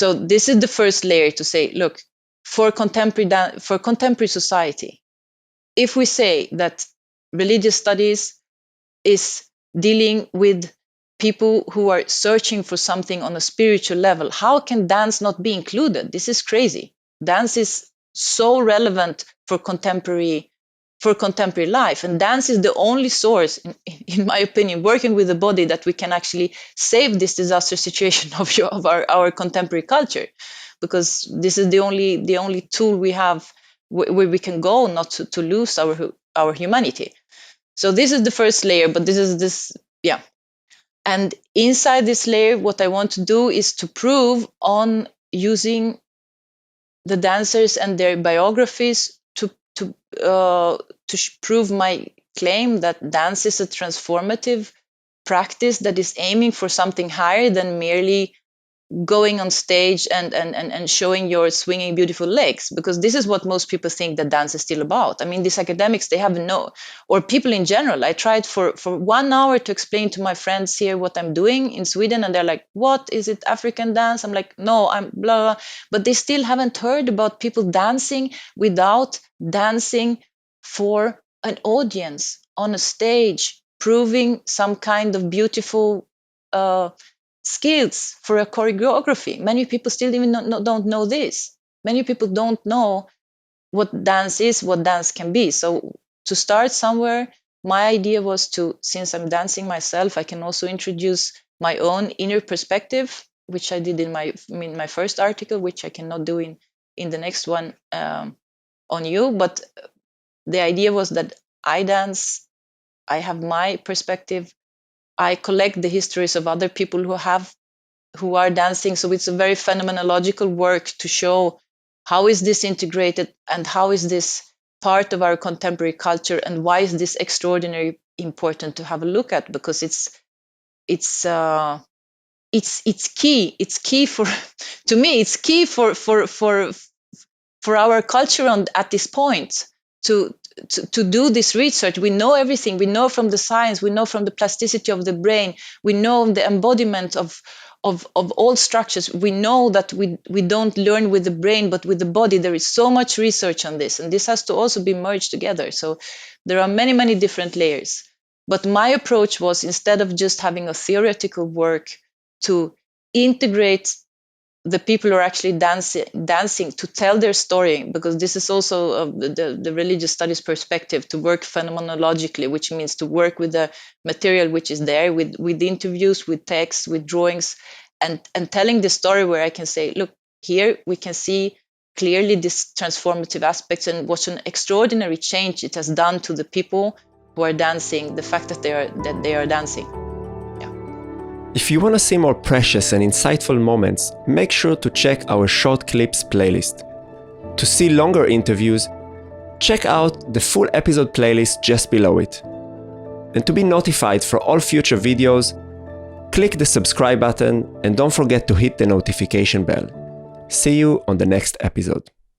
So this is the first layer to say, look, for contemporary society, if we say that religious studies is dealing with people who are searching for something on a spiritual level, how can dance not be included? This is crazy. Dance is so relevant for contemporary life, and dance is the only source, in my opinion, working with the body, that we can actually save this disaster situation of our contemporary culture, because this is the only tool we have where we can go not to lose our humanity. So this is the first layer, but yeah. And inside this layer, what I want to do is to prove on using the dancers and their biographies to prove my claim that dance is a transformative practice that is aiming for something higher than merely going on stage and showing your swinging beautiful legs, because this is what most people think that dance is still about. I mean, these academics, they have or people in general. I tried for 1 hour to explain to my friends here what I'm doing in Sweden, and they're like, what is it, African dance? I'm like, no, I'm blah, blah. But they still haven't heard about people dancing without dancing for an audience on a stage, proving some kind of beautiful skills for a choreography. Many people still even don't know this. Many people don't know what dance is, what dance can be. So to start somewhere, my idea was to, since I'm dancing myself, I can also introduce my own inner perspective, which I did in my first article, which I cannot do in the next one on you. But the idea was that I dance, I have my perspective, I collect the histories of other people who are dancing. So it's a very phenomenological work to show how is this integrated and how is this part of our contemporary culture, and why is this extraordinarily important to have a look at, because it's key. It's key for to me. It's key for our culture at this point to do this research. We know everything. We know from the science. We know from the plasticity of the brain. We know the embodiment of all structures. We know that we don't learn with the brain, but with the body. There is so much research on this, and this has to also be merged together. So there are many, many different layers. But my approach was, instead of just having a theoretical work, to integrate the people who are actually dancing to tell their story, because this is also the religious studies perspective, to work phenomenologically, which means to work with the material which is there, with interviews, with text, with drawings, and telling the story, where I can say, look, here we can see clearly this transformative aspects and what an extraordinary change it has done to the people who are dancing, the fact that they are dancing. If you want to see more precious and insightful moments, make sure to check our short clips playlist. To see longer interviews, check out the full episode playlist just below it. And to be notified for all future videos, click the subscribe button and don't forget to hit the notification bell. See you on the next episode.